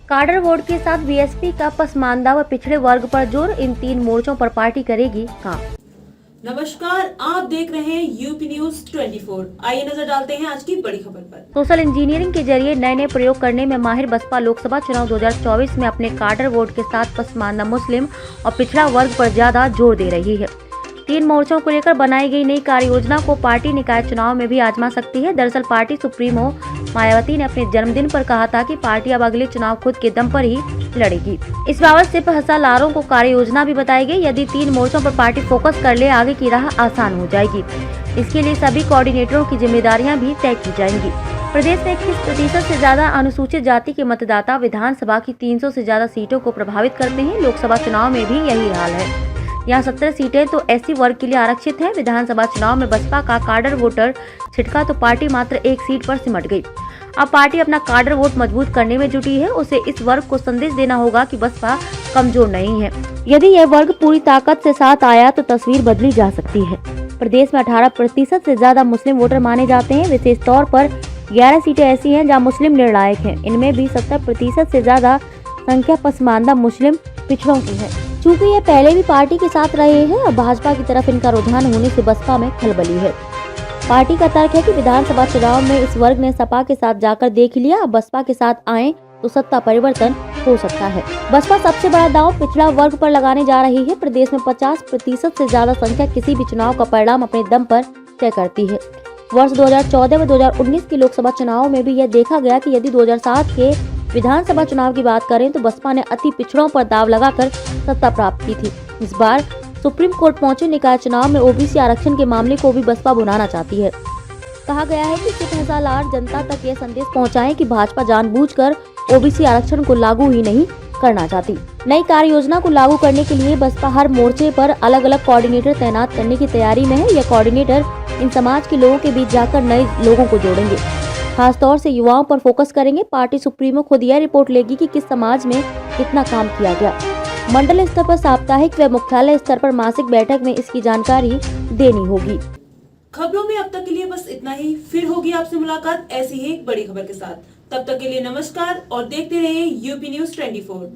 Cadre vote के साथ BSP का पसमानदा व पिछड़े वर्ग पर जोर, इन 3 मोर्चों पर पार्टी करेगी काम। नमस्कार, आप देख रहे हैं यूपी न्यूज 24। आइए नजर डालते हैं आज की बड़ी खबर पर। सोशल इंजीनियरिंग के जरिए नए नए प्रयोग करने में माहिर बसपा लोकसभा चुनाव 2024 में अपने काडर वोट के साथ पसमानदा मुस्लिम और पिछड़ा वर्ग पर ज्यादा जोर दे रही है। 3 मोर्चों को लेकर बनाई गई नई कार्य योजना को पार्टी निकाय चुनाव में भी आजमा सकती है। दरअसल पार्टी सुप्रीमो मायावती ने अपने जन्मदिन पर कहा था कि पार्टी अब अगले चुनाव खुद के दम पर ही लड़ेगी। इस बाबत सिर्फ हसालारों को कार्य योजना भी बताई गई। यदि 3 मोर्चों पर पार्टी फोकस कर ले, आगे की राह आसान हो जाएगी। इसके लिए सभी कोऑर्डिनेटरों की जिम्मेदारियां भी तय की जाएंगी। प्रदेश में 21% से ज्यादा अनुसूचित जाति के मतदाता विधानसभा की 300 से ज्यादा सीटों को प्रभावित करते हैं। लोकसभा चुनाव में भी यही हाल है। यहाँ 17 सीटें तो एससी वर्ग के लिए आरक्षित हैं। विधानसभा चुनाव में बसपा का काडर वोटर छिटका तो पार्टी मात्र 1 सीट पर सिमट गई। अब पार्टी अपना काडर वोट मजबूत करने में जुटी है। उसे इस वर्ग को संदेश देना होगा कि बसपा कमजोर नहीं है। यदि यह वर्ग पूरी ताकत से साथ आया तो तस्वीर बदली जा सकती है। प्रदेश में 18% से ज्यादा मुस्लिम वोटर माने जाते हैं। विशेष तौर पर 11 सीटें ऐसी हैं जहां मुस्लिम निर्णायक हैं। इनमें भी 70% से ज्यादा संख्या पसमानदा मुस्लिम पिछड़ों की है। चूँकि ये पहले भी पार्टी के साथ रहे हैं, अब भाजपा की तरफ इनका रुझान होने से बसपा में खलबली है। पार्टी का तर्क है कि विधानसभा चुनाव में इस वर्ग ने सपा के साथ जाकर देख लिया, अब बसपा के साथ आए तो सत्ता परिवर्तन हो सकता है। बसपा सबसे बड़ा दांव पिछड़ा वर्ग पर लगाने जा रही है। प्रदेश में 50% से ज्यादा संख्या किसी भी चुनाव का परिणाम अपने दम पर तय करती है। वर्ष 2014 व 2019 के लोकसभा चुनाव में भी यह देखा गया कि यदि 2007 के विधानसभा चुनाव की बात करें तो बसपा ने अति पिछड़ों पर दाव लगाकर सत्ता प्राप्त की थी। इस बार सुप्रीम कोर्ट पहुंचे निकाय चुनाव में ओबीसी आरक्षण के मामले को भी बसपा भुनाना चाहती है। कहा गया है कि सिर्फ हसालार जनता तक यह संदेश पहुंचाएं कि भाजपा जानबूझकर ओबीसी आरक्षण को लागू ही नहीं करना चाहती। नई कार्य योजना को लागू करने के लिए बसपा हर मोर्चे पर अलग अलग कोऑर्डिनेटर तैनात करने की तैयारी में है। यह कोऑर्डिनेटर इन समाज के लोगों के बीच जाकर नए लोगों को जोड़ेंगे, खासतौर से युवाओं पर फोकस करेंगे। पार्टी सुप्रीमो खुद यह रिपोर्ट लेगी कि किस समाज में कितना काम किया गया। मंडल स्तर पर साप्ताहिक व मुख्यालय स्तर पर मासिक बैठक में इसकी जानकारी देनी होगी। खबरों में अब तक के लिए बस इतना ही। फिर होगी आपसे मुलाकात ऐसी ही एक बड़ी खबर के साथ। तब तक के लिए नमस्कार और देखते रहिए यूपी न्यूज 24।